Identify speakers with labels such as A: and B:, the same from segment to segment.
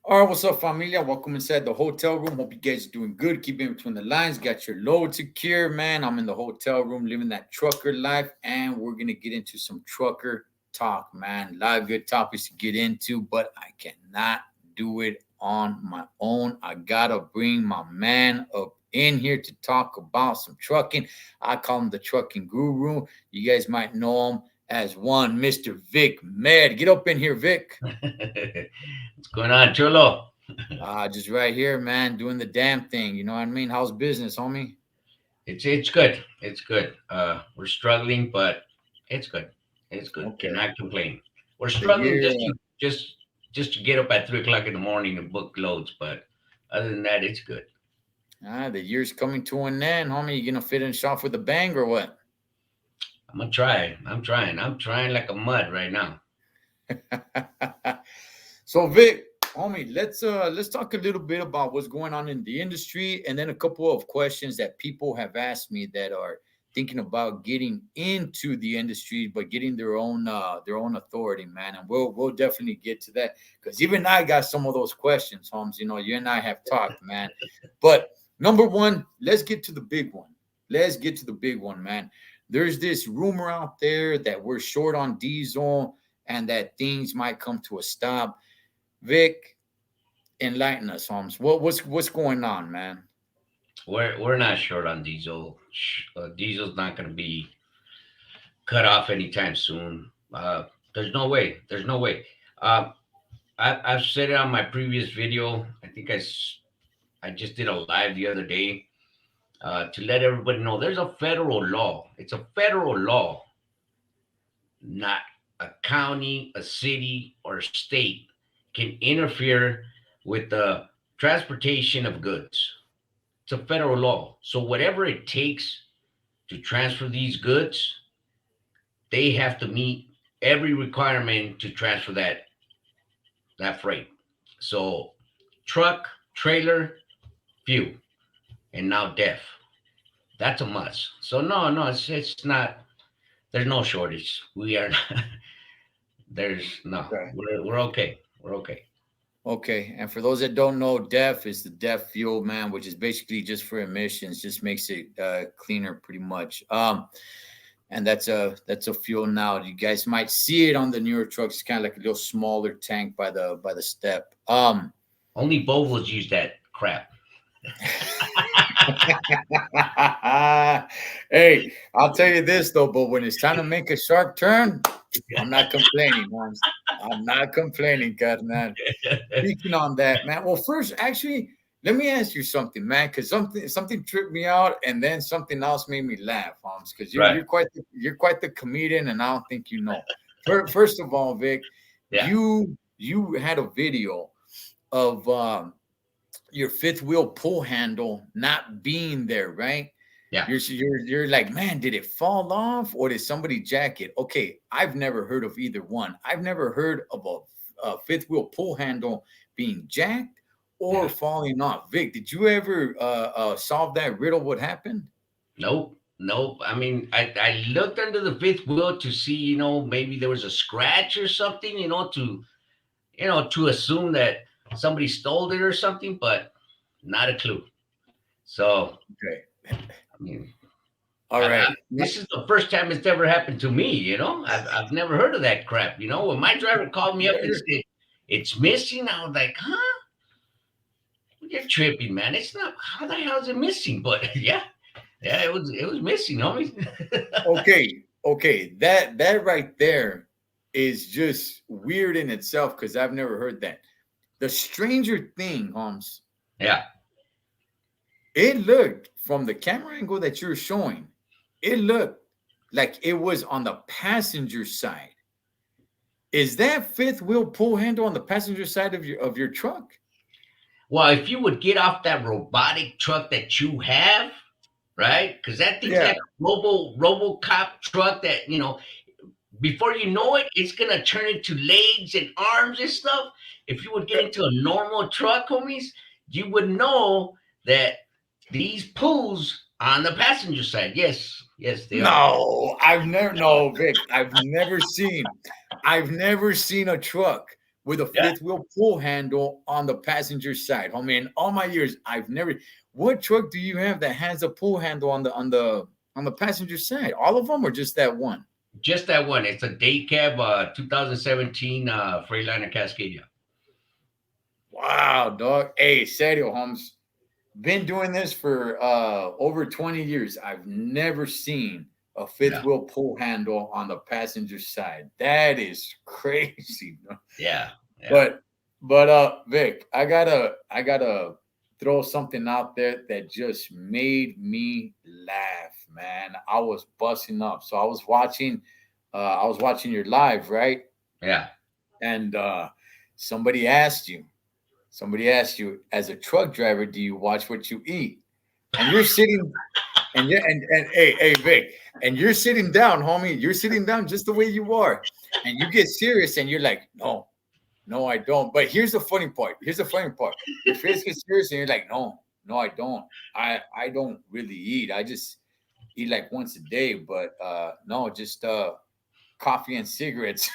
A: All right, what's up, familia? Welcome inside the hotel room. Hope you guys are doing good. Keep in between the lines. Got your load secure, man. I'm in the hotel room living that trucker life, and we're gonna get into some trucker talk, man. A lot of good topics to get into, but I cannot do it on my own. I gotta bring my man up in here to talk about some trucking. I call him the trucking guru. You guys might know him as one Mr. Vic Med. Get up in here, Vic.
B: What's going on, Chulo?
A: Just right here, man, doing the damn thing. You know what I mean? How's business, homie?
B: It's good. It's good. We're struggling, but it's good. It's good.
A: Okay.
B: Cannot complain. We're
A: The
B: struggling
A: year,
B: just to get up at 3 o'clock in the morning and book loads, but other than that, it's good.
A: the year's coming to an end, homie. You gonna finish off with a bang or what?
B: I'm gonna try. I'm trying. I'm trying like a mud right now.
A: So, Vic, homie, let's talk a little bit about what's going on in the industry, and then a couple of questions that people have asked me that are thinking about getting into the industry, but getting their own authority, man. And we'll definitely get to that because even I got some of those questions, Holmes. You know, you and I have talked, man. But number one, let's get to the big one. Let's get to the big one, man. There's this rumor out there that we're short on diesel and that things might come to a stop. Vic, enlighten us, Holmes. What's going on, man?
B: We're not short on diesel. Diesel's not gonna be cut off anytime soon. There's no way. There's no way. Uh, I've said it on my previous video. I think I just did a live the other day to let everybody know there's a federal law. It's a federal law, not a county, a city, or a state can interfere with the transportation of goods. It's a federal law. So whatever it takes to transfer these goods, they have to meet every requirement to transfer that freight. So truck, trailer, fuel, and now def. That's a must. So no, it's not. There's no shortage. We are not. There's no.
A: Okay.
B: We're okay. We're okay.
A: Okay, and for those that don't know, DEF is the DEF fuel, man, which is basically just for emissions, just makes it cleaner, pretty much. And that's a fuel now. You guys might see it on the newer trucks. It's kind of like a little smaller tank by the step.
B: Only Volvos use that crap.
A: Hey, I'll tell you this though, but when it's time to make a sharp turn, I'm not complaining, man. I'm not complaining, God, man. Speaking on that, man. Well, first, actually, let me ask you something, man, because something tripped me out, and then something else made me laugh, Holmes, because
B: Right.
A: you're quite the comedian, and I don't think you know. First of all, Vic,
B: Yeah.
A: you had a video of your fifth wheel pull handle not being there, right?
B: Yeah.
A: You're like, man, did it fall off or did somebody jack it? Okay, I've never heard of either one. I've never heard of a fifth wheel pull handle being jacked or
B: Yeah.
A: falling off. Vic, did you ever solve that riddle? What happened?
B: Nope. Nope. I mean, I looked under the fifth wheel to see, maybe there was a scratch or something, to assume that somebody stole it or something, but not a clue. So,
A: Okay,
B: I mean,
A: all right.
B: this is the first time it's ever happened to me. I've never heard of that crap. When my driver called me up and said it's missing, I was like, huh? You're tripping, man. It's not. How the hell is it missing? But yeah, it was missing, homie.
A: Okay. That right there is just weird in itself because I've never heard that. The stranger thing, Holmes,
B: Yeah,
A: it looked from the camera angle that you're showing, it looked like it was on the passenger side. Is that fifth wheel pull handle on the passenger side of your truck?
B: well, if you would get off that robotic truck that you have, right? Because that thing's
A: Yeah.
B: like a RoboCop truck that before you know it, it's gonna turn into legs and arms and stuff. If you would get into a normal truck, homies, you would know that these pulls on the passenger side. Yes, they are.
A: No, Vic. I've never seen a truck with a
B: Yeah.
A: fifth wheel pull handle on the passenger side. Homie, in all my years, I've never. What truck do you have that has a pull handle on the passenger side? All of them, or just that one?
B: Just that one. It's a day cab 2017 Freightliner Cascadia.
A: Wow, dog. Hey, serio, Holmes. Been doing this for over 20 years. I've never seen a fifth
B: Yeah.
A: wheel pull handle on the passenger side. That is crazy. Bro.
B: Yeah. Yeah.
A: But Vic, I gotta throw something out there that just made me laugh, man. I was busting up. So I was watching your live, right?
B: Yeah.
A: And somebody asked you, as a truck driver, do you watch what you eat? And you're sitting and hey Vic, and you're sitting down, homie. You're sitting down just the way you are. And you get serious and you're like, no, no, I don't. But here's the funny part. Here's the funny part. Your face gets serious and you're like, no, no, I don't. I don't really eat. I just eat like once a day, but no, just coffee and cigarettes.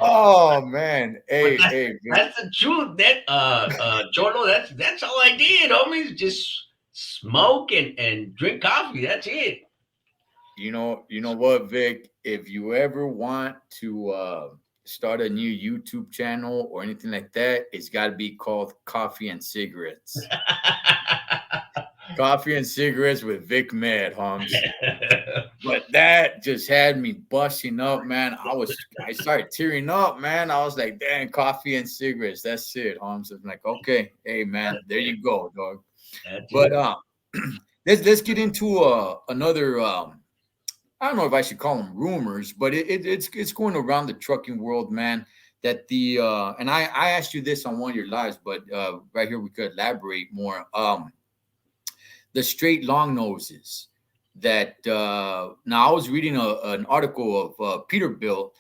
A: Oh man.
B: But
A: Hey, hey, Vic.
B: that's the truth. That Cholo, that's all I did, homies. Just smoke and drink coffee. That's it.
A: You know what, Vic? If you ever want to start a new YouTube channel or anything like that, it's got to be called Coffee and Cigarettes. Coffee and Cigarettes with Vic Med, Holmes. But that just had me busting up, man. I started tearing up, man. I was like, damn, coffee and cigarettes. That's it, Holmes. I'm like, okay, hey, man, there you go, dog.
B: That's
A: But
B: it.
A: let's get into another. I don't know if I should call them rumors, but it's going around the trucking world, man. That the and I asked you this on one of your lives, but right here we could elaborate more. The straight long noses that now I was reading an article of Peterbilt,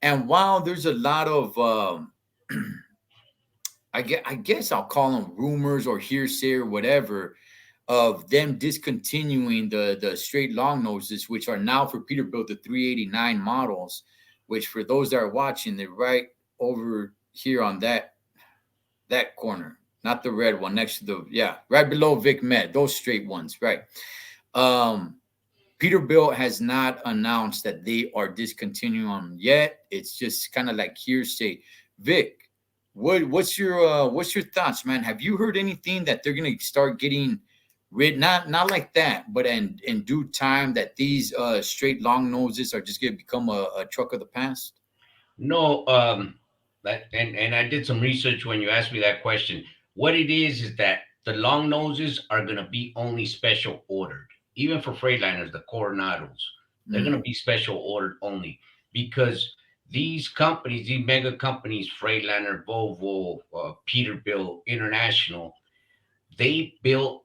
A: and while there's a lot of I guess I'll call them rumors or hearsay or whatever of them discontinuing the straight long noses, which are now for Peterbilt the 389 models, which for those that are watching, they're right over here on that corner, not the red one next to the right below Vic Med, those straight ones, right? Um, Peterbilt has not announced that they are discontinuing them yet. It's just kind of like hearsay. Vic, what's your thoughts, man? Have you heard anything that they're gonna start getting rid? Not like that, but in due time that these straight long noses are just gonna become a truck of the past.
B: No, that and I did some research when you asked me that question. What it is that the long noses are gonna be only special ordered, even for Freightliners, the Coronados. They're gonna
A: Mm,
B: be special ordered only because these companies, these mega companies, Freightliner, Volvo, Peterbilt, International, they built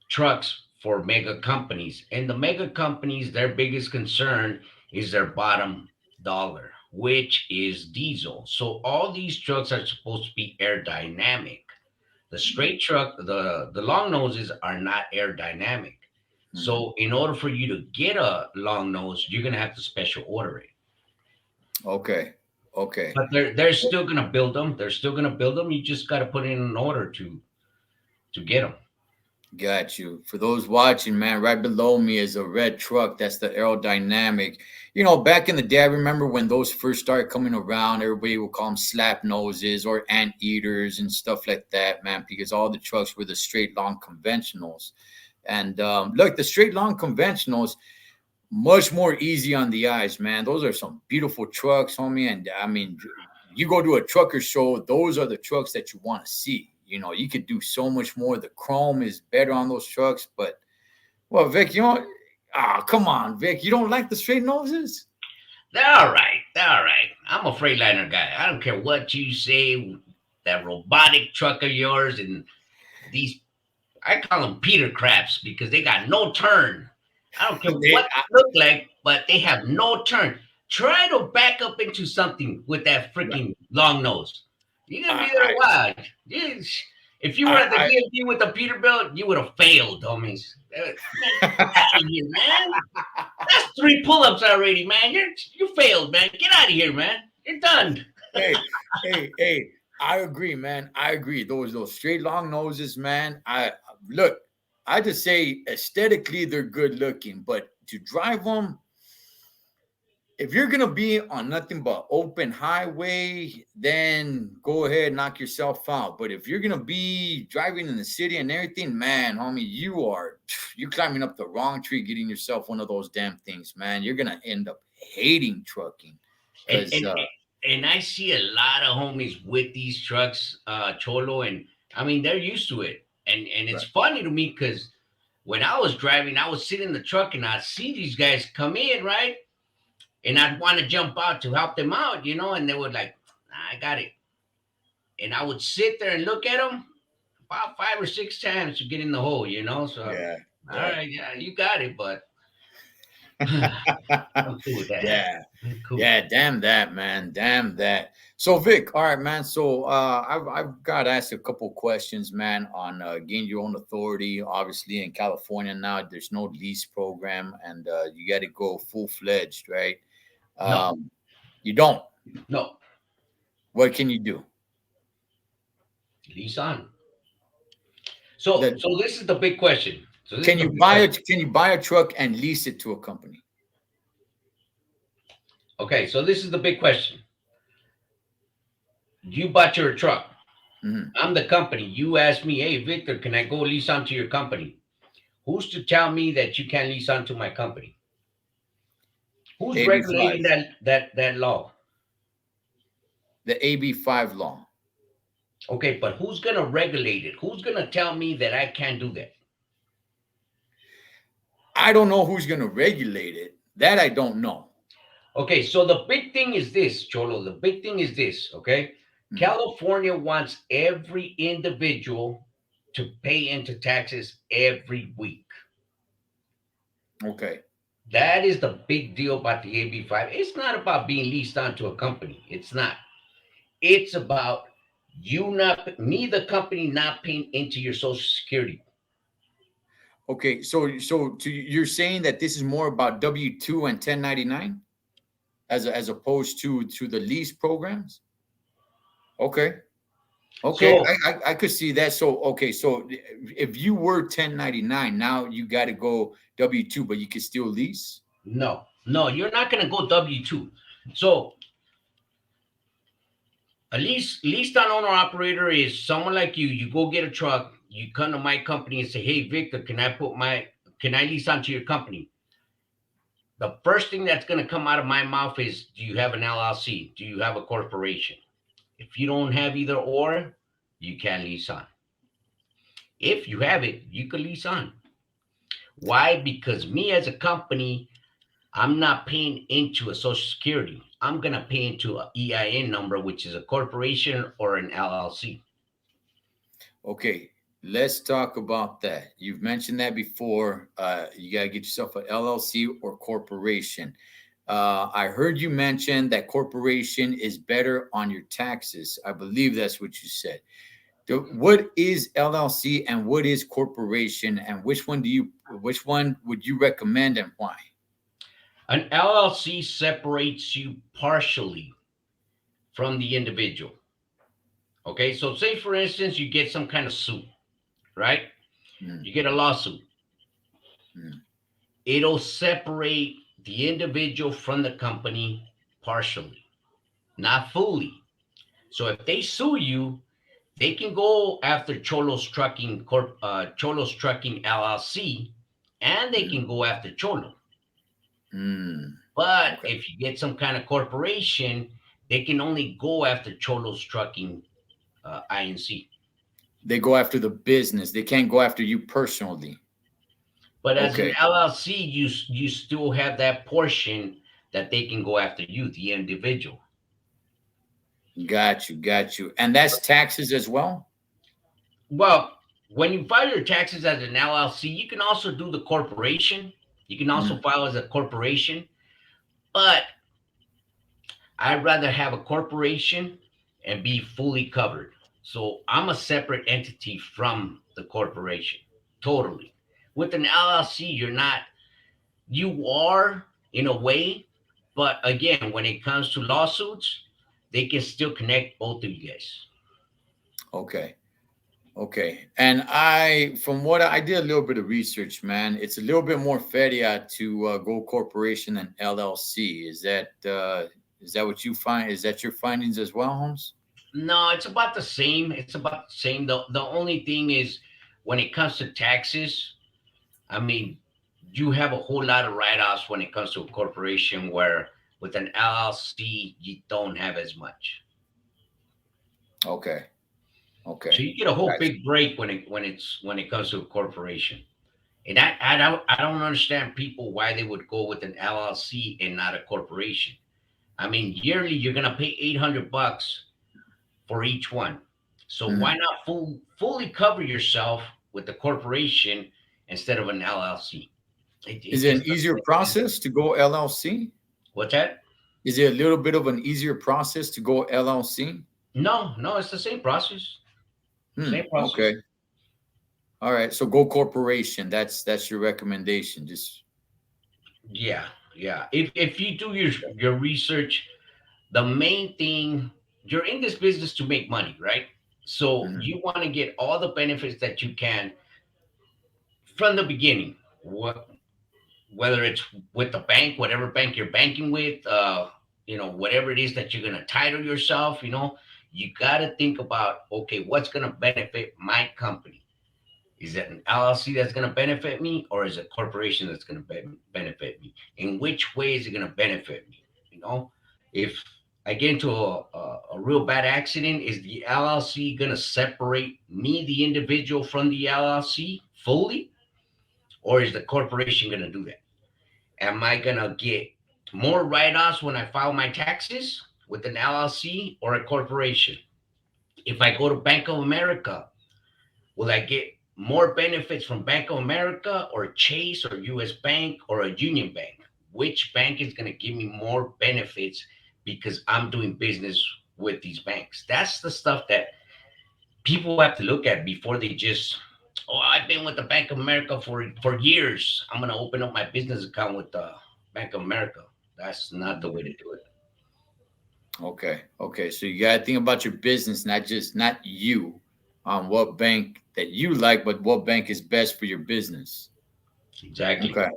B: trucks for mega companies. And the mega companies, their biggest concern is their bottom dollar, which is diesel. So all these trucks are supposed to be aerodynamic. The straight truck, the long noses are not aerodynamic.
A: mhm.
B: So in order for you to get a long nose, you're gonna have to special order it.
A: Okay, okay.
B: But they're still gonna build them. They're still gonna build them. You just got to put in an order to get them.
A: Got you. For those watching, man, right below me is a red truck. That's the aerodynamic. Back in the day, I remember when those first started coming around, everybody would call them slap noses or ant eaters and stuff like that, man, because all the trucks were the straight long conventionals. And look, the straight long conventionals, much more easy on the eyes, man. Those are some beautiful trucks, homie. And I mean, you go to a trucker show, those are the trucks that you want to see. You could do so much more. The chrome is better on those trucks, but well, Vic, come on, Vic, you don't like the straight noses?
B: They're all right. They're all right. I'm a Freightliner guy. I don't care what you say. That robotic truck of yours and these, I call them Peter craps because they got no turn. I don't care
A: They,
B: what they look like, but they have no turn. Try to back up into something with that freaking long nose. You're gonna be there
A: I,
B: a while. Yes. If you were at the
A: I,
B: DMV with the Peterbilt, you would have failed, homies. Man, get out of here, man. That's 3 pull-ups already, man. You failed, man. Get out of here, man. You're done.
A: hey, hey, I agree, man. I agree. Those straight long noses, man. I look. I just say aesthetically they're good looking, but to drive them, if you're gonna be on nothing but open highway, then go ahead knock yourself out. But if you're gonna be driving in the city and everything, man, homie, you climbing up the wrong tree, getting yourself one of those damn things, man. You're gonna end up hating trucking
B: And
A: because
B: and and I see a lot of homies with these trucks, Cholo, and I mean they're used to it. And it's
A: right,
B: funny to me because when I was driving, I would sit in the truck and I'd see these guys come in, right? And I'd want to jump out to help them out, and they would like, nah, I got it. And I would sit there and look at them about 5 or 6 times to get in the hole. So, all
A: yeah, right.
B: right, yeah, you got it, but I'm cool with that.
A: Yeah.
B: I'm cool.
A: Yeah, damn that, man. Damn that. So Vic, all right, man. So I've got asked a couple questions, man, on getting your own authority. Obviously, in California now, there's no lease program, and you got to go full fledged, right?
B: No,
A: Um, you don't.
B: no,
A: What can you do?
B: lease on. So,
A: That
B: so this is the big question. So this is
A: can
B: the
A: you
B: big
A: buy
B: question.
A: it? Can you buy a truck and lease it to a company?
B: Okay, so this is the big question. You bought your truck.
A: Hmm.
B: I'm the company. You asked me, hey, Victor, can I go lease onto your company? Who's to tell me that you can't lease onto my company? Who's regulating
A: AB5,
B: that law?
A: the AB5 law.
B: Okay, but who's gonna regulate it? Who's gonna tell me that I can't do that?
A: I don't know who's going to regulate it. That I don't know.
B: Okay, so the big thing is this, Cholo. The big thing is this, okay?
A: Mhm.
B: California wants every individual to pay into taxes every week.
A: Okay.
B: That is the big deal about the AB5. It's not about being leased onto a company. It's not. It's about you not, me, the company, not paying into your Social Security.
A: Okay, you're saying that this is more about W-2 and 1099 as opposed to the lease programs? Okay. Okay,
B: So
A: I could see that. So okay, so if you were 1099, now you got to go W-2, but you can still lease?
B: no, no, you're not going to go W-2. So a leased on owner operator is someone like you. You go get a truck. You come to my company and say, "Hey, Victor, can I lease onto your company?" The first thing that's going to come out of my mouth is, "Do you have an LLC? Do you have a corporation?" If you don't have either or, you can't lease on. If you have it, you can lease on. Why? Because me as a company, I'm not paying into a Social Security. I'm going to pay into a EIN number, which is a corporation or an LLC.
A: Okay, let's talk about that. You've mentioned that before. You got to get yourself an LLC or corporation. I heard you mention that corporation is better on your taxes. I believe that's what you said. What is LLC and what is corporation, and which one would you recommend and why?
B: An LLC separates you partially from the individual. Okay, so say for instance, you get some kind of suit, right?
A: Mm,
B: You get a lawsuit.
A: mm,
B: It'll separate the individual from the company partially, not fully. So if they sue you, they can go after Cholos Trucking LLC, and they
A: mm,
B: can go after Cholo.
A: mm.
B: But
A: Okay,
B: if you get some kind of corporation, they can only go after Cholos Trucking INC.
A: they go after the business. They can't go after you personally.
B: But as an
A: Okay,
B: LLC, you still have that portion that they can go after you, the individual.
A: got you. And that's taxes as well.
B: Well, when you file your taxes as an LLC, you can also do the corporation. You can also
A: Mm.
B: file as a corporation, but I'd rather have a corporation and be fully covered. So I'm a separate entity from the corporation, totally. With an LLC, you're not. You are in a way, but again, when it comes to lawsuits, they can still connect both of you guys.
A: Okay. Okay. And from what I did a little bit of research, man, it's a little bit more feria to go corporation than LLC. Is that what you find? Is that your findings as well, Holmes?
B: No, it's about the same. It's about the same. The only thing is when it comes to taxes, I mean, you have a whole lot of write-offs when it comes to a corporation where with an LLC you don't have as much.
A: Okay.
B: So
A: Okay.
B: you get a whole
A: Gotcha.
B: big break when it comes to a corporation. And I don't understand people why they would go with an LLC and not a corporation. I mean, yearly you're gonna pay $800 for each one. So why
A: Mhm.
B: not fully cover yourself with the corporation instead of an LLC? It
A: Is it
B: just
A: an
B: doesn't
A: easier
B: make sense.
A: process to go LLC?
B: What's that?
A: Is it a little bit of an easier process to go LLC?
B: No, no, it's the same process.
A: Hmm.
B: Same process.
A: Okay. All right. So go corporation. That's your recommendation. Just
B: Yeah, yeah. If you do your research, the main thing, you're in this business to make money, right? So
A: mhm.
B: you want to get all the benefits that you can from the beginning. Whether it's with the bank, whatever bank you're banking with, whatever it is that you're gonna title yourself, you got to think about, okay, what's gonna benefit my company? Is it an LLC that's going to benefit me, or is it a corporation that's going to benefit me? In which way is it going to benefit me? You know, if I get into a real bad accident, is the LLC going to separate me, the individual, from the LLC fully, or is the corporation going to do that? Am I going to get more write offs when I file my taxes with an LLC or a corporation? If I go to Bank of America, will I get more benefits from Bank of America or Chase or US Bank or a Union Bank? Which bank is going to give me more benefits because I'm doing business with these banks? That's the stuff that people have to look at before they just, oh, I've been with the Bank of America for years. I'm going to open up my business account with the Bank of America. That's not the way to do it.
A: Okay. Okay. So you got to think about your business, not you, what bank that you like, but what bank is best for your business.
B: Exactly.
A: Okay.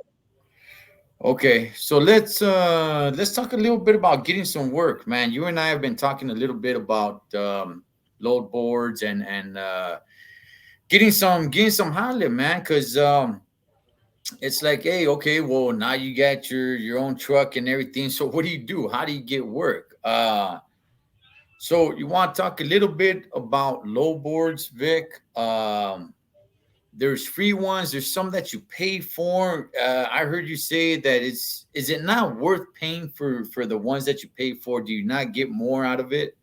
A: Okay. So let's talk a little bit about getting some work, man. You and I have been talking a little bit about load boards and getting some holler, man, because it's like, hey, okay, well now you got your own truck and everything. So what do you do? How do you get work? So you want to talk a little bit about low boards, Vic? There's free ones. There's some that you pay for. I heard you say that is it not worth paying for the ones that you pay for? Do you not get more out of it?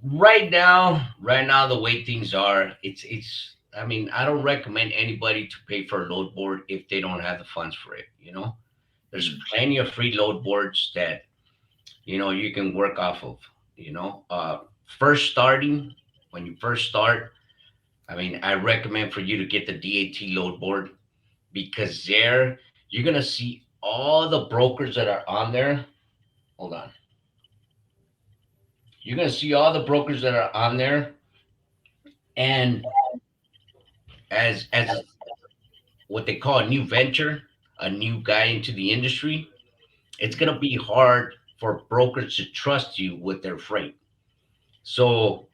B: Right now, the way things are, it's. I mean, I don't recommend anybody to pay for a load board if they don't have the funds for it. There's
A: Mm.
B: plenty of free load boards that you can work off of. First starting when you first start, I mean, I recommend for you to get the DAT load board because there you're gonna see all the brokers that are on there. Hold on, you're gonna see all the brokers that are on there, and as what they call a new venture, a new guy into the industry, it's going to be hard for brokers to trust you with their freight. So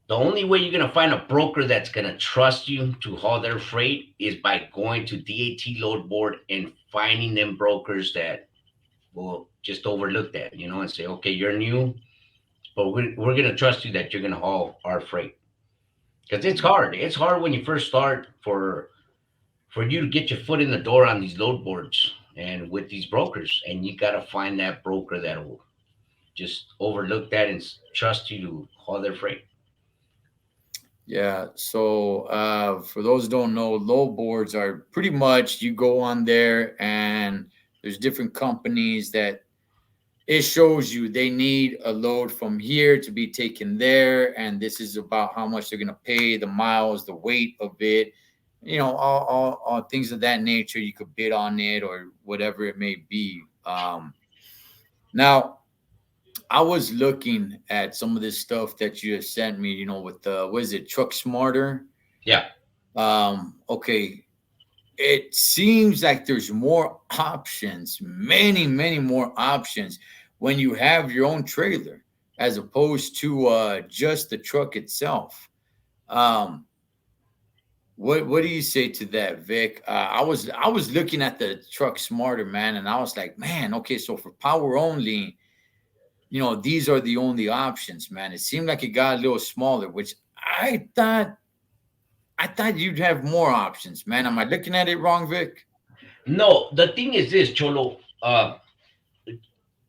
B: the only way you're going to find a broker that's going to trust you to haul their freight is by going to DAT load board and finding them brokers that will just overlook that, and say, okay, you're new, but we're going to trust you that you're going to haul our freight. Because it's
A: Mm.
B: hard. It's hard when you first start for you to get your foot in the door on these load boards and with these brokers, and you got to find that broker that will just overlook that and trust you to haul their freight.
A: Yeah. So for those who don't know, low boards are pretty much you go on there and there's different companies it shows you they need a load from here to be taken there, and this is about how much they're going to pay, the miles, the weight of it, all things of that nature. You could bid on it or whatever it may be. Now, I was looking at some of this stuff that you have sent me, with the, what is it, Truck Smarter?
B: Yeah.
A: Okay, it seems like there's more options, many, many more options when you have your own trailer as opposed to just the truck itself. Um, what do you say to that, Vic? I was looking at the Truck Smarter, man, and I was like, man, okay, so for power only, these are the only options, man. It seemed like it got a little smaller, which I thought you'd have more options, man. Am I looking at it wrong, Vic?
B: No, the thing is this, Cholo.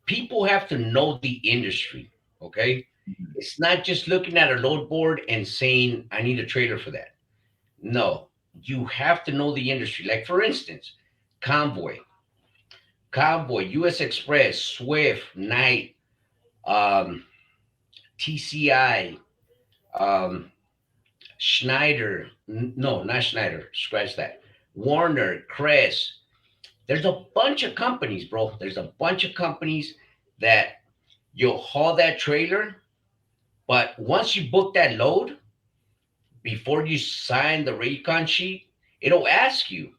B: People have to know the industry. Okay,
A: Mhm.
B: it's not just looking at a load board and saying I need a trailer for that. No, you have to know the industry. Like for instance, Convoy, U.S. Express, Swift, Knight, um, TCI, um, Schneider. No, not Schneider. Scratch that. Warner, Crest. There's a bunch of companies, bro. There's a bunch of companies that you'll haul that trailer, but once you book that load, before you sign the recon sheet, it'll ask you,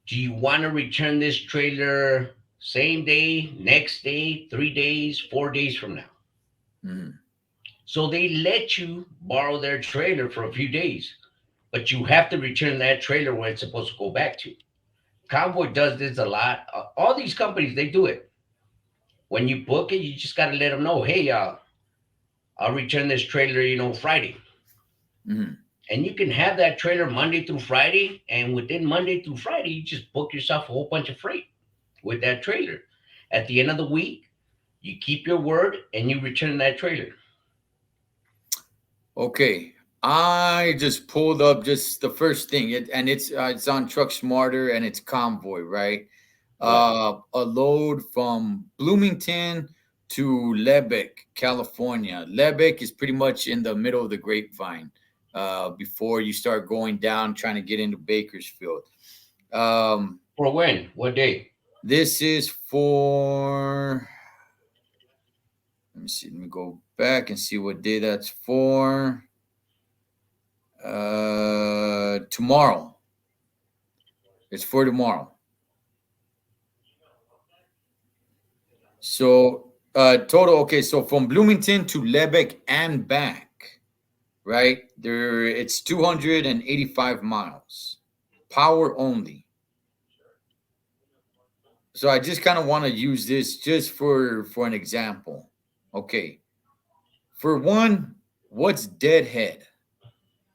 B: do you want to return this trailer same day, next day, 3 days, 4 days from now?
A: Mhm.
B: So they let you borrow their trailer for a few days, but you have to return that trailer where it's supposed to go back to. Convoy does this a lot. All these companies, they do it. When you book it, you just got to let them know, hey, I'll return this trailer, Friday.
A: Mhm.
B: And you can have that trailer Monday through Friday. And within Monday through Friday, you just book yourself a whole bunch of freight with that trailer. At the end of the week, you keep your word and you return that trailer.
A: Okay, I just pulled up just the first thing, and it's on Truck Smarter and it's Convoy, right?
B: Right.
A: A load from Bloomington to Lebec, California. Lebec is pretty much in the middle of the grapevine. Before you start going down, trying to get into Bakersfield. Um,
B: For when? What day?
A: this is for. Let me see. Let me go back and see what day that's for. Tomorrow. It's for tomorrow. So total. Okay, so from Bloomington to Lebec and back, right there, it's 285 miles, power only. So I just kind of want to use this just for an example. Okay, for one, what's deadhead?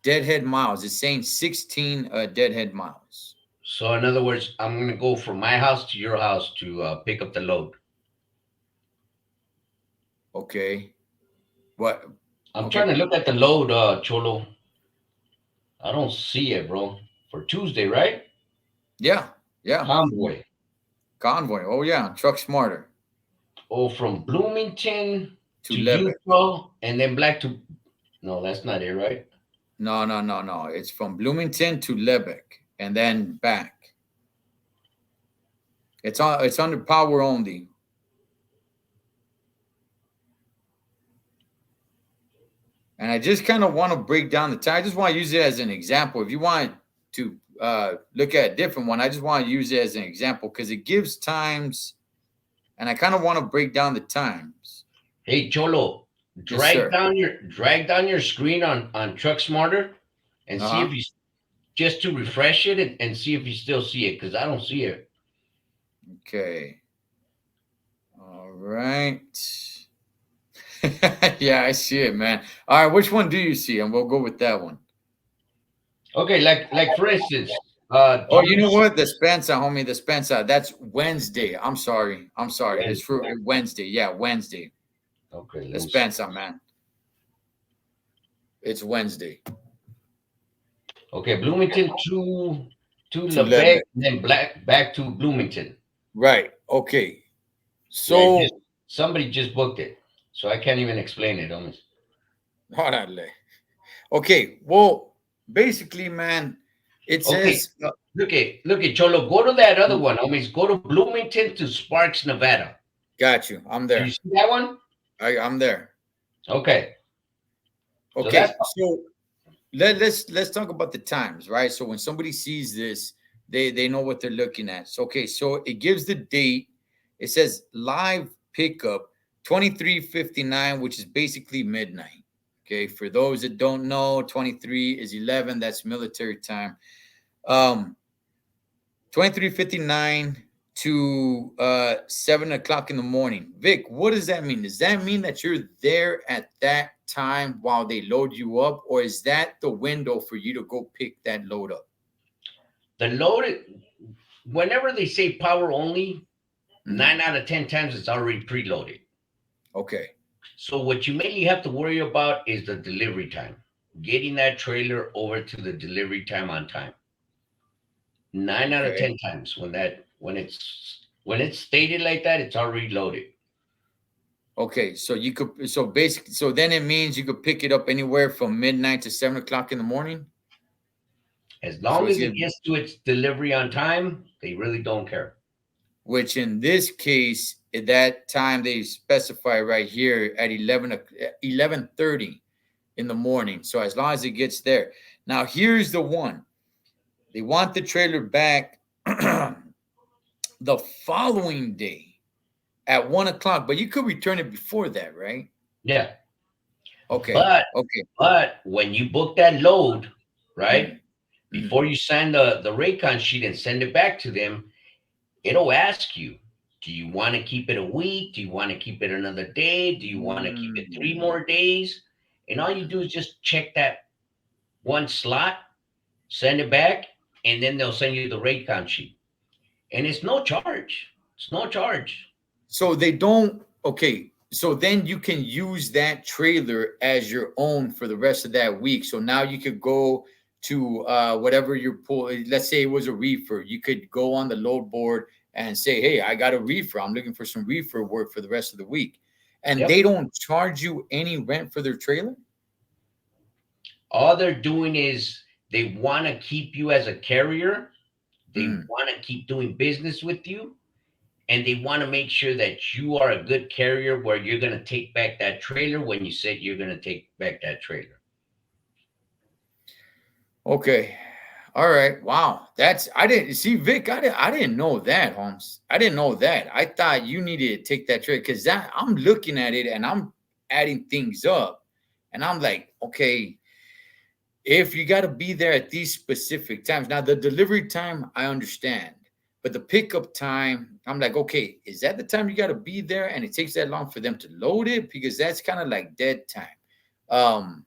A: Deadhead miles. It's saying 16 deadhead miles.
B: So, in other words, I'm going to go from my house to your house to pick up the load.
A: Okay. What?
B: I'm
A: Okay.
B: trying to look at the load, Cholo. I don't see it, bro. For Tuesday, right?
A: Yeah. Yeah.
B: Convoy.
A: Convoy. Oh yeah. Truck Smarter
B: Oh, from Bloomington
A: to
B: to
A: Lebec.
B: Utah and then back to. No, that's not it, right?
A: No, no, no, no. It's from Bloomington to Lebec and then back. It's under power only. And I just kind of want to break down the time. I just want to use it as an example. If you want to look at a different one, I just want to use it as an example because it gives times, and I kind of want to break down the times.
B: Hey, Cholo,
A: Yes, sir.
B: drag down your screen on Truck Smarter and
A: Uh
B: see if
A: huh.
B: you just to refresh it and see if you still see it because I don't see it.
A: Okay. All right. Yeah, I see it, man. All right, which one do you see? And we'll go with that one.
B: Okay, like for instance, do
A: Oh, you
B: you
A: know
B: see
A: what? The Spencer, homie, the Spencer. That's Wednesday. I'm sorry. I'm sorry. It's
B: Wednesday?
A: for Wednesday. Yeah, Wednesday.
B: Okay,
A: The
B: let me see.
A: Spencer, man. It's Wednesday
B: Okay, Bloomington to
A: to
B: Lebec,
A: Lebec.
B: and then back to Bloomington.
A: Right. Okay.
B: Like this
A: So
B: Somebody just booked it, so I can't even explain it. Almost.
A: Órale. Okay, well, basically, man, it
B: Okay,
A: says,
B: look at Cholo. Go to that other
A: mm,
B: one. Homies, go to Bloomington to Sparks, Nevada.
A: got you. I'm
B: Do you
A: there.
B: see that one?
A: I'm there.
B: Okay, so that's
A: Okay, so let's talk about the times, right? So when somebody sees this, they know what they're looking at. So okay, so it gives the date. It says live pickup 23:59, which is basically midnight. Okay, for those that don't know, 23 is 11. That's military time. 23:59 to 7 o'clock in the morning. Vic, what does that mean? Does that mean that you're there at that time while they load you up, or is that the window for you to go pick that load up?
B: the loaded. Whenever they say power only,
A: Mhm.
B: 9 out of 10 times it's already preloaded.
A: Okay.
B: So what you mainly have to worry about is the delivery time, getting that trailer over to the delivery time on time. 9 out of
A: Okay.
B: 10 times when it's stated like that, it's already loaded.
A: Okay. So you could, so basically, so then it means you could pick it up anywhere from midnight to 7 o'clock in the morning.
B: As
A: So
B: long
A: it's
B: as
A: gonna
B: it
A: be,
B: gets to its delivery on time, they really don't care.
A: which in this case, at that time they specify right here at 11:30 in the morning. So as long as it gets there. Now here's the one. They want the trailer back the following day at 1 o'clock, but you could return it before that, right?
B: Yeah.
A: Okay.
B: But
A: Okay.
B: but when you book that load, right?
A: Mm, mm,
B: Before you sign the Raycon sheet and send it back to them, it'll ask you, do you want to keep it a week? Do you want to keep it another day? Do you want to keep it three
A: mm,
B: more days? And all you do is just check that one slot, send it back, and then they'll send you the Raycon sheet. And it's no charge. It's no charge.
A: so they don't, okay. So then you can use that trailer as your own for the rest of that week. So now you could go to whatever your pool, let's say it was a reefer. You could go on the load board and say, hey, I got a reefer. I'm looking for some reefer work for the rest of the week. And
B: Yep.
A: they don't charge you any rent for their trailer?
B: All they're doing is they want to keep you as a carrier. They
A: Mm.
B: want to keep doing business with you, and they want to make sure that you are a good carrier where you're going to take back that trailer when you said you're going to take back that trailer.
A: Okay. All right. Wow. That's I didn't see Vic. I didn't know that, Holmes. I didn't know that. I thought you needed to take that trade because that I'm looking at it and I'm adding things up. And I'm like, okay, if you got to be there at these specific times. Now the delivery time, I understand. But the pickup time, I'm like, okay, is that the time you got to be there and it takes that long for them to load it? Because that's kind of like dead time. Um,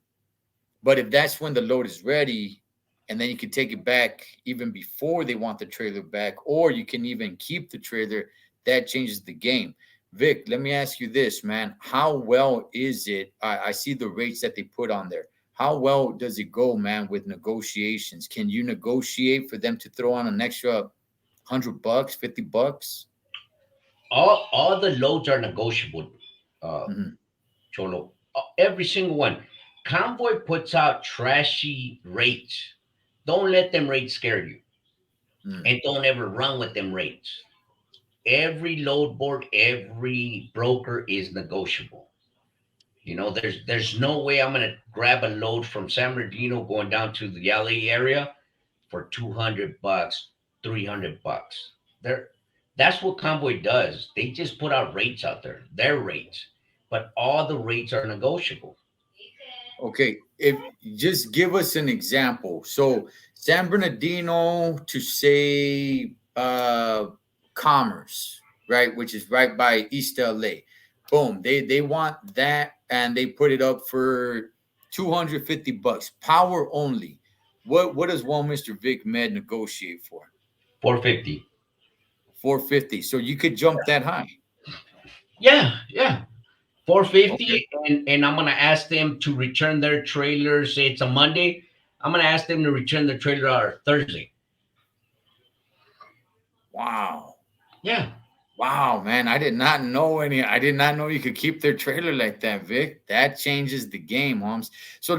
A: but if that's when the load is ready, and then you can take it back even before they want the trailer back, or you can even keep the trailer, that changes the game. Vic, let me ask you this, man. How well is it? I see the rates that they put on there. How well does it go, man, with negotiations? Can you negotiate for them to throw on an extra $100, $50?
B: All the loads are negotiable, uh,
A: Mhm.
B: Cholo. Every single one. Convoy puts out trashy rates. Don't let them rates scare you,
A: Mm.
B: and don't ever run with them rates. Every load board, every broker is negotiable. There's no way I'm gonna grab a load from San Bernardino going down to the LA area for $200, $300. There, that's what Convoy does. They just put out rates out there, their rates, but all the rates are negotiable.
A: Okay, if just give us an example. So San Bernardino to say Commerce, right, which is right by East LA. Boom. They want that and they put it up for $250. Power only. What does one Mr. Vic Med negotiate for?
B: 450.
A: 450. So you could jump that high.
B: Yeah, yeah.
A: Okay.
B: 450, and I'm gonna ask them to return their trailer. Say it's a Monday. I'm gonna ask them to return the trailer on Thursday.
A: Wow.
B: Yeah.
A: Wow, man, I did not know you could keep their trailer like that, Vic. That changes the game, Holmes. So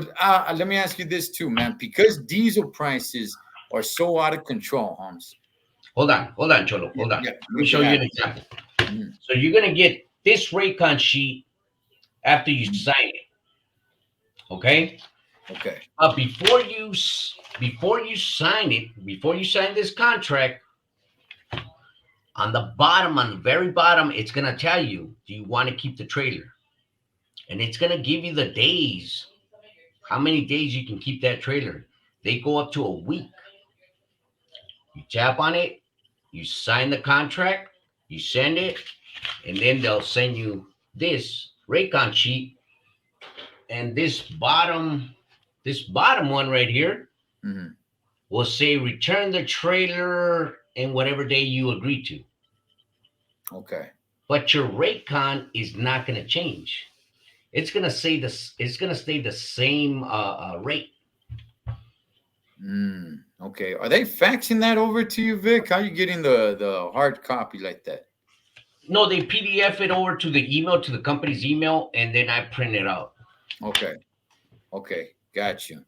A: let me ask you this too, man. Because diesel prices are so out of control, Holmes.
B: Hold on, Cholo,
A: Yeah,
B: hold on.
A: yeah,
B: Let me
A: you
B: show
A: can
B: you
A: have
B: an
A: it.
B: example.
A: Mhm,
B: So you're gonna get this Raycon sheet after you
A: mhm.
B: sign it, okay?
A: Okay.
B: Before you sign it, before you sign this contract, on the bottom, on the very bottom, it's gonna tell you, do you want to keep the trailer? And it's gonna give you the days, how many days you can keep that trailer. They go up to a week. You tap on it, you sign the contract, you send it, and then they'll send you this Raycon sheet, and this bottom one right here
A: Hmm.
B: will say return the trailer in whatever day you agree to.
A: Okay.
B: But your Raycon is not going to change. It's going to say this. It's going to stay the same rate.
A: Okay. Are they faxing that over to you, Vic? How you getting the hard copy like that?
B: No, they PDF it over to the email, to the company's email, and then I print it out.
A: Okay. Okay. Got you.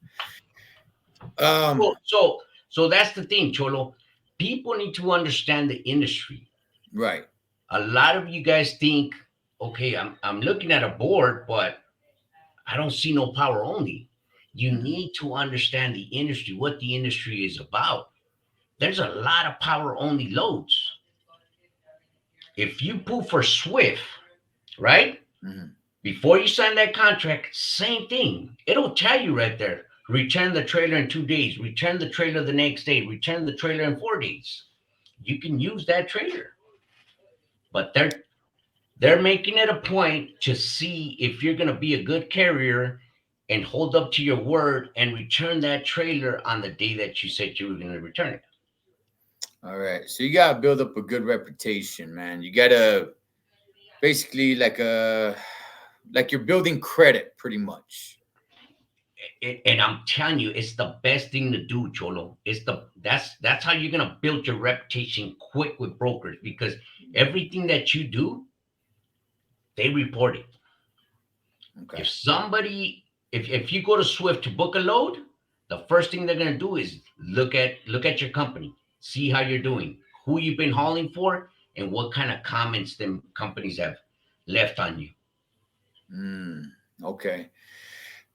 B: So,
A: Um.
B: so, so that's the thing, Cholo. People need to understand the industry.
A: Right.
B: A lot of you guys think, okay, I'm looking at a board, but I don't see no power only. You
A: Hmm.
B: need to understand the industry, what the industry is about. There's a lot of power only loads. If you pull for Swift, right?
A: Hmm.
B: Before you sign that contract, same thing. It'll tell you right there, return the trailer in 2 days, return the trailer the next day, return the trailer in 4 days. You can use that trailer. But they're making it a point to see if you're going to be a good carrier and hold up to your word and return that trailer on the day that you said you were going to return it.
A: All right. So you gotta build up a good reputation, man. You gotta basically like you're building credit pretty much.
B: And I'm telling you, it's the best thing to do, Cholo. That's how you're gonna build your reputation quick with brokers, because everything that you do, they report it.
A: Okay.
B: If you go to Swift to book a load, the first thing they're gonna do is look at your company, see how you're doing, who you've been hauling for, and what kind of comments them companies have left on you.
A: Mm, okay.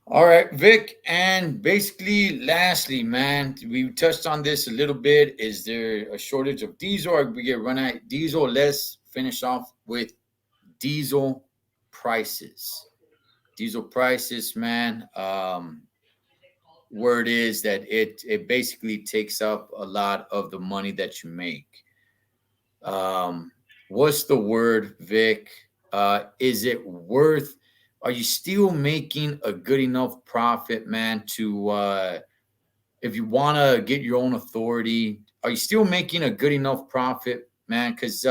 A: All right, Vic. And basically, lastly, man, we touched on this a little bit. Is there a shortage of diesel, or we get run out of diesel? Let's finish off with diesel prices. Diesel prices, man. Word is that it basically takes up a lot of the money that you make. Um, what's the word, Vic? Is it worth? Are you still making a good enough profit, man? To if you want to get your own authority, are you still making a good enough profit, man? Because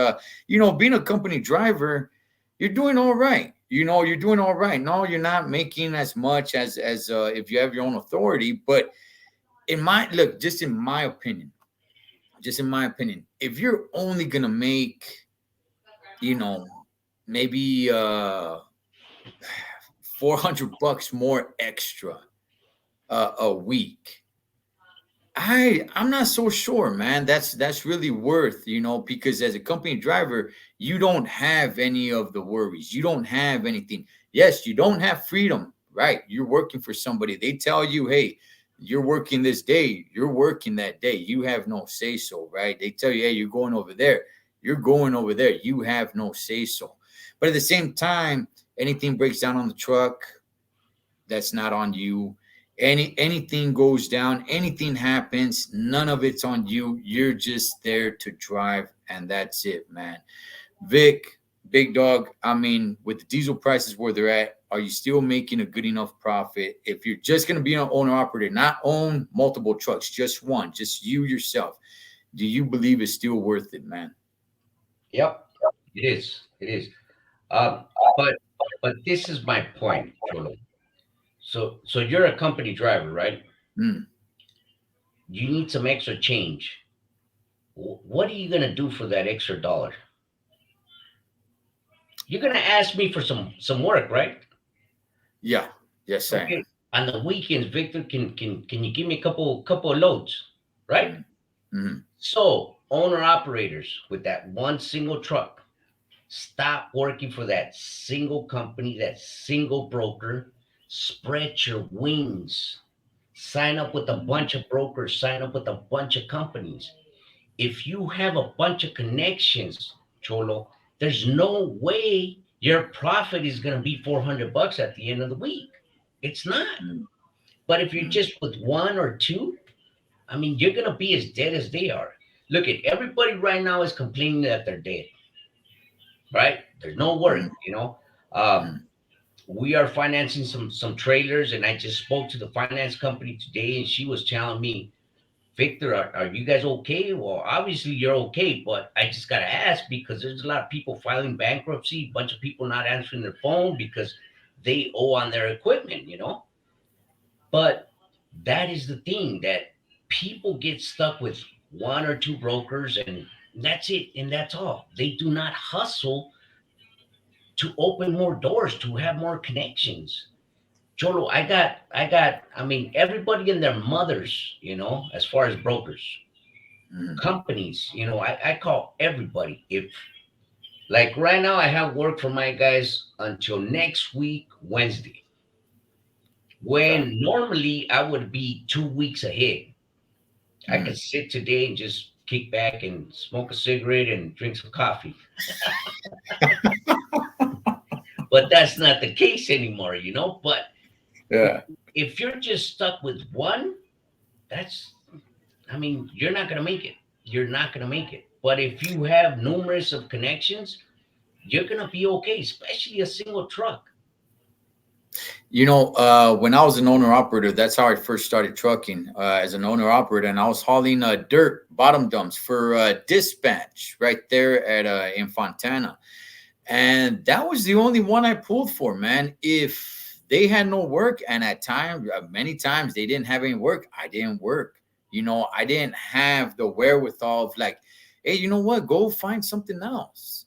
A: being a company driver, you're doing all right. You're doing all right. No, you're not making as much as if you have your own authority. But just in my opinion, if you're only gonna make, you know, maybe $400 more extra a week, I'm not so sure, man. That's really worth, because as a company driver, you don't have any of the worries. You don't have anything. Yes, you don't have freedom, right? You're working for somebody. They tell you, hey, you're working this day, you're working that day. You have no say so, right? They tell you, hey, you're going over there. You're going over there. You have no say so. But at the same time, anything breaks down on the truck, that's not on you. Anything goes down, anything happens, none of it's on you. You're just there to drive, and that's it, man. Vic, big dog, I mean, with the diesel prices where they're at, are you still making a good enough profit? If you're just going to be an owner operator, not own multiple trucks, just one, just you yourself, do you believe it's still worth it, man?
B: Yep, it is. It is. Um, but this is my point, Cholo. So you're a company driver, right?
A: Mm,
B: You need some extra change. What are you gonna do for that extra dollar? you're gonna ask me for some work, right?
A: Yeah. Yes, I
B: Okay.
A: am.
B: On the weekends, Victor, can you give me a couple of loads, right?
A: Mm, mhm,
B: So owner operators with that one single truck, stop working for that single company, that single broker. Spread your wings. Sign up with a
A: mhm,
B: bunch of brokers, sign up with a bunch of companies. If you have a bunch of connections, Cholo, there's no way your profit is going to be 400 bucks at the end of the week. It's not.
A: mm,
B: But if you're
A: mm,
B: just with one or two, I mean, you're going to be as dead as they are. Look at everybody right now is complaining that they're dead, right? There's no work,
A: mm,
B: you know. Uh,
A: mm.
B: we are financing some trailers, and I just spoke to the finance company today, and she was telling me, Victor, are you guys okay? Well, obviously you're okay, but I just gotta ask because there's a lot of people filing bankruptcy, a bunch of people not answering their phone because they owe on their equipment, you know. But that is the thing, that people get stuck with one or two brokers, and that's it, and that's all. They do not hustle to open more doors, to have more connections. Cholo, I mean, everybody and their mothers, you know, as far as brokers,
A: Mhm.
B: companies, you know, I call everybody. If, like right now, I have work for my guys until next week, Wednesday,
A: Okay.
B: when normally I would be 2 weeks ahead. I could
A: Mm.
B: sit today and just kick back and smoke a cigarette and drink some coffee. But that's not the case anymore, you know. But
A: Yeah.
B: if you're just stuck with one, that's, I mean, you're not going to make it. You're not going to make it. But if you have numerous of connections, you're going to be okay, especially a single truck.
A: When I was an owner operator, that's how I first started trucking as an owner operator, and I was hauling dirt bottom dumps for dispatch right there at in Fontana, and that was the only one I pulled for, man. If they had no work, and at times, many times they didn't have any work, I didn't work. I didn't have the wherewithal of like, hey, you know what? Go find something else.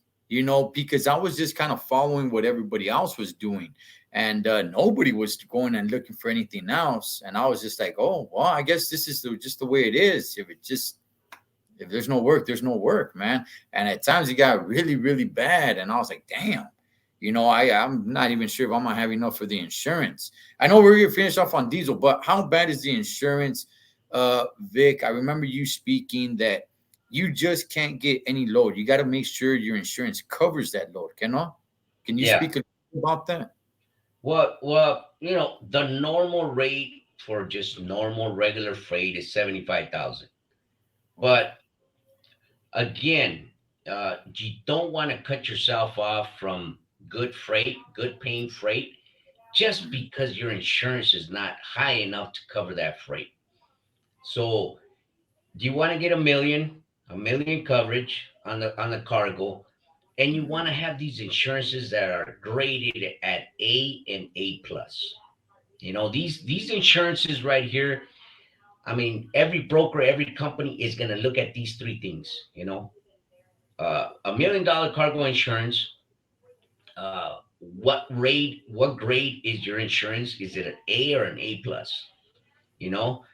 A: Because I was just kind of following what everybody else was doing, and nobody was going and looking for anything else. And I was just like, oh, well, I guess this is just the way it is. If there's no work, there's no work, man. And at times it got really, really bad. And I was like, damn, I'm not even sure if I'm gonna have enough for the insurance. I know we're gonna finish off on diesel, but how bad is the insurance? Vic, I remember you speaking that you just can't get any load. You got to make sure your insurance covers that load. Can you
B: Yeah.
A: speak a little about that?
B: Well, you know, the normal rate for just normal regular freight is 75,000.
A: Okay.
B: But again, you don't want to cut yourself off from good freight, good paying freight, just
A: Mhm.
B: because your insurance is not high enough to cover that freight. So, do you want to get a million coverage on the cargo, and you want
A: Mhm.
B: to have these insurances that are graded at A and A plus. You know, these insurances right here, I mean, every broker, every company is going to look at these three things, you know. $1 million cargo insurance, what grade is your insurance? Is it an A or an A plus? You know,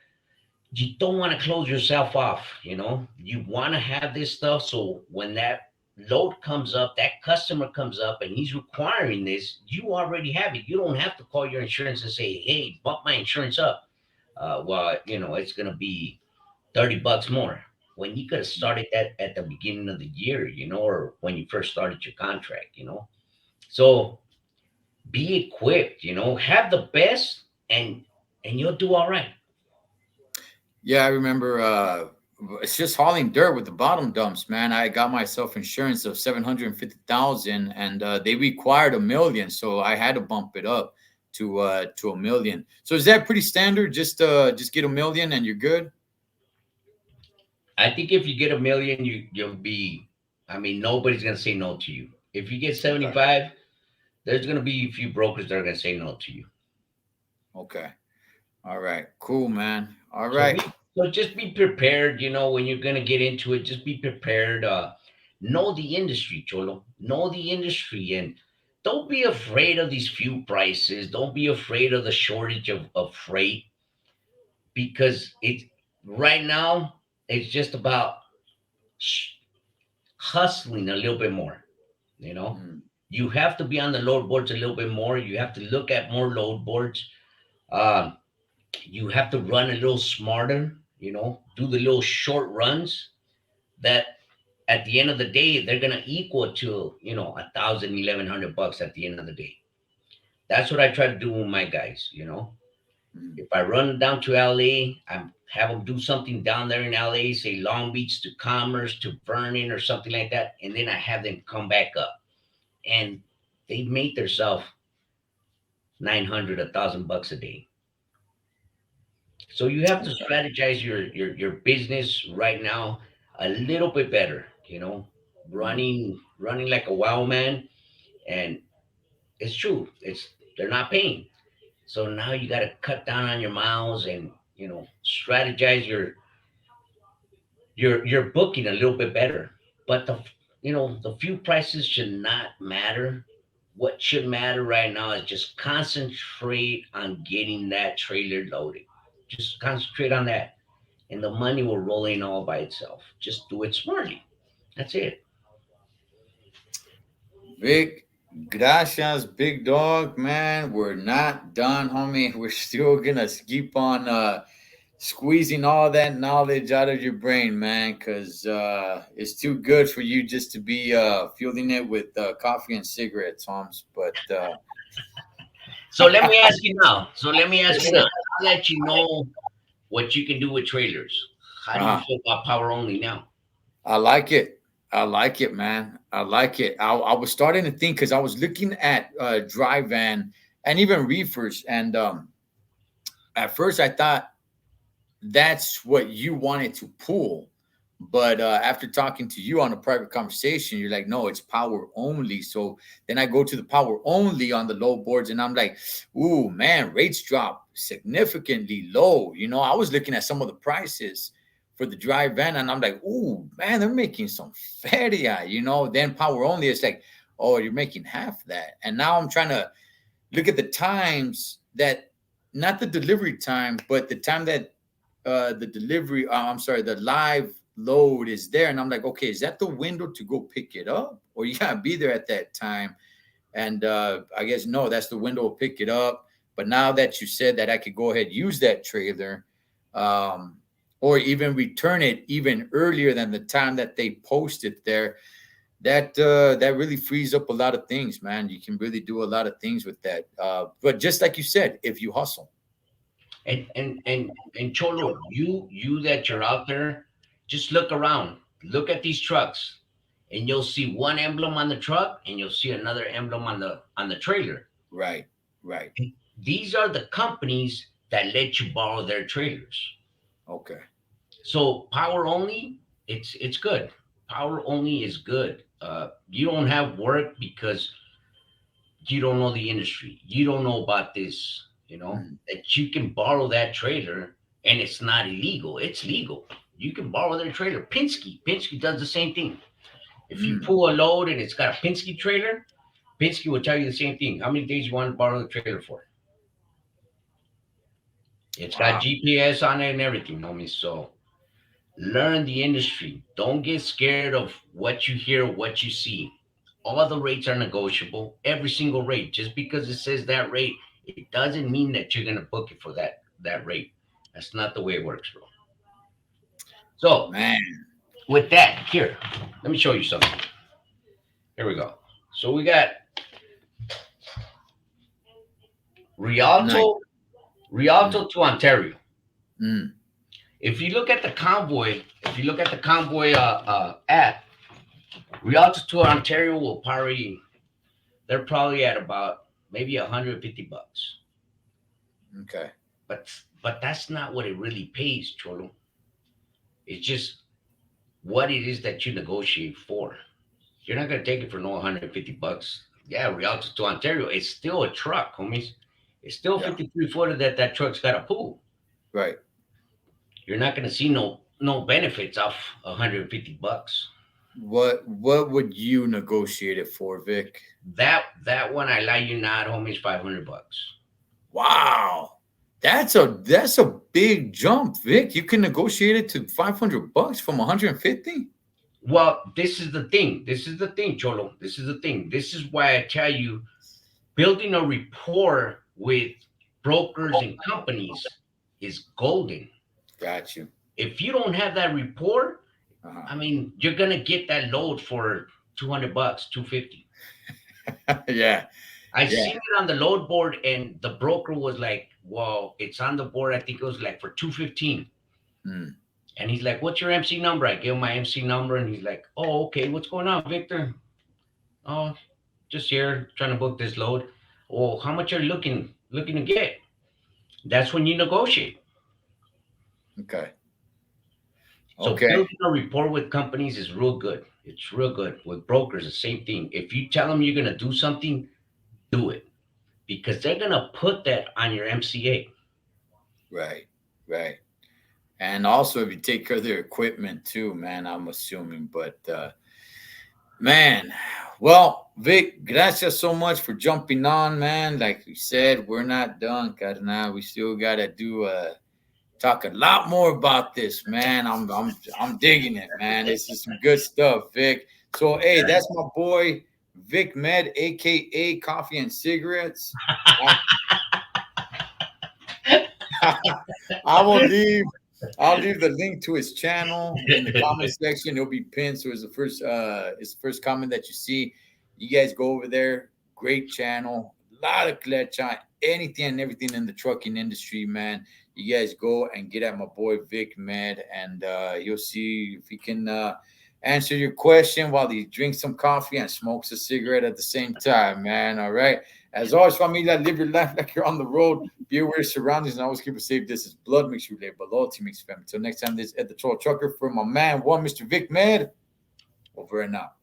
B: you don't want to close yourself off. You know, you want to have this stuff so when that load comes up, that customer comes up and he's requiring this, you already have it. You don't have to call your insurance and say, hey, bump my insurance up. Well, you know, it's going to be 30 bucks more, when you could have started that at the beginning of the year, you know, or when you first started your contract, you know. So be equipped, you know, have the best, and you'll do all right.
A: Yeah, I remember it's just hauling dirt with the bottom dumps, man. I got myself insurance of 750,000 and they required 1 million, so I had to bump it up to 1 million. So is that pretty standard? Just get 1 million and you're good?
B: I think if you get a million, you'll be, I mean, nobody's gonna say no to you. If you get
A: Okay.
B: 75, there's gonna be a few brokers that are gonna say no to you.
A: Okay. All right. Cool, man. All
B: So
A: right.
B: be so just be prepared, you know, when you're gonna get into it, just be prepared. Know the industry, Cholo. Know the industry, and don't be afraid of these fuel prices. Don't be afraid of the shortage of freight, because it's right now it's just about sh- hustling a little bit more. You know,
A: Mm,
B: you have to be on the load boards a little bit more. You have to look at more load boards. Um, you have to run a little smarter. You know, do the little short runs that at the end of the day they're gonna equal to, you know, 1,000, 1,100 bucks at the end of the day. That's what I try to do with my guys. You know,
A: mm.
B: if I run down to LA, I have them do something down there in LA, say Long Beach to Commerce to Vernon or something like that, and then I have them come back up, and they made themselves 900, 1,000 bucks a day. So you have to
A: Okay.
B: strategize your business right now a little bit better. You know,
A: Mm.
B: running like a wild man, and it's true. It's they're not paying. So now you got to cut down on your miles and, you know, strategize your booking a little bit better. But the fuel prices should not matter. What should matter right now is just concentrate on getting that trailer loaded. Just concentrate on that, and the money will roll in all by itself. Just do it smartly. That's it.
A: Big gracias, big dog, man. We're not done, homie. We're still gonna keep on squeezing all that knowledge out of your brain, man, because it's too good for you just to be fueling it with coffee and cigarettes, Holmes. But
B: So let me ask you now. So let me ask you now. I'll let you know what you can do with trailers. How do you
A: uh
B: feel about power only now?
A: I like it. I like it, man. I like it. I was starting to think because I was looking at dry van and even reefers, and at first I thought that's what you wanted to pull. But after talking to you on a private conversation, you're like, no, it's power only. So then I go to the power only on the low boards, and I'm like, ooh, man, rates drop significantly low. You know, I was looking at some of the prices for the dry van, and I'm like, ooh, man, they're making some feria. You know, then power only, it's like, oh, you're making half that. And now I'm trying to look at the times that, not the delivery time, but the time that the delivery, I'm sorry, the live load is there. And I'm like, okay, is that the window to go pick it up? Or you gotta be there at that time? And I guess no, that's the window to pick it up. But now that you said that I could go ahead and use that trailer, um, or even return it even earlier than the time that they post it there, that really frees up a lot of things, man. You can really do a lot of things with that. But just like you said, if you hustle,
B: And Cholo, you that you're out there, just look around. Look at these trucks, and you'll see one emblem on the truck, and you'll see another emblem on the trailer.
A: right, right,
B: These are the companies that let you borrow their trailers.
A: okay,
B: So power only, it's good. Power only is good. You don't have work because you don't know the industry. You don't know about this. You know
A: mm,
B: that you can borrow that trailer, and it's not illegal. It's legal. You can borrow their trailer. Penske does the same thing. If you
A: mm,
B: pull a load and it's got a Penske trailer, Penske will tell you the same thing. How many days you want to borrow the trailer for? It's got
A: wow,
B: GPS on it and everything, homie. So learn the industry. Don't get scared of what you hear, what you see. All the rates are negotiable, every single rate. Just because it says that rate, it doesn't mean that you're gonna book it for that rate. That's not the way it works, bro. So
A: man,
B: with that, here, let me show you something. Here we go. So we got
A: nice,
B: Rialto,
A: mm,
B: Rialto to Ontario.
A: mm,
B: If you look at the convoy, if you look at the convoy app, Rialto to Ontario will probably they're probably at about maybe 150 bucks.
A: okay,
B: But that's not what it really pays, Cholo. It's just what it is that you negotiate for. You're not gonna take it for no 150 bucks. Yeah, Rialto to Ontario, it's still a truck, homies. It's still
A: yeah,
B: 53 footer that truck's got a pool.
A: right,
B: You're not gonna see no benefits off 150 bucks.
A: What would you negotiate it for, Vic?
B: That one, I lie you not, homie, is $500.
A: Wow. That's a big jump, Vic. You can negotiate it to $500 from 150.
B: Well, this is the thing. This is the thing, Cholo. This is the thing. This is why I tell you, building a rapport with brokers and companies is golden.
A: Got you.
B: If you don't have that rapport,
A: Uh-huh.
B: I mean, you're gonna get that load for $200, 250.
A: Yeah.
B: I
A: Yeah.
B: seen it on the load board, and the broker was like, "Well, it's on the board. I think it was like for 215."
A: Mm.
B: And he's like, "What's your MC number?" I give him my MC number, and he's like, "Oh, okay. What's going on, Victor? Oh, just here trying to book this load. Oh, how much are you looking to get?" That's when you negotiate.
A: Okay.
B: So
A: Okay.
B: building a rapport with companies is real good. It's real good. With brokers, the same thing. If you tell them you're gonna do something, do it because they're gonna put that on your MCA.
A: Right. Right. And also, if you take care of their equipment too, man, I'm assuming. But man, well, Vic, gracias so much for jumping on, man. Like you said, we're not done, carnal. We still gotta do talk a lot more about this, man. I'm digging it, man. This is some good stuff, Vic. So hey, that's my boy Vic Med, aka Coffee and Cigarettes. I will leave. I'll leave the link to his channel in the comment section. It'll be pinned, so it's the first comment that you see. You guys go over there. Great channel. A lot of clecha, anything and everything in the trucking industry, man. You guys go and get at my boy Vic Med, and you'll see if he can answer your question while he drinks some coffee and smokes a cigarette at the same time, man. All right. As always, familia, live your life like you're on the road. Be aware of your surroundings and always keep a safe distance. Blood makes you live, but loyalty makes you family. Until next time, this is Ed the Troll Trucker for my man, one Mr. Vic Med. Over and out.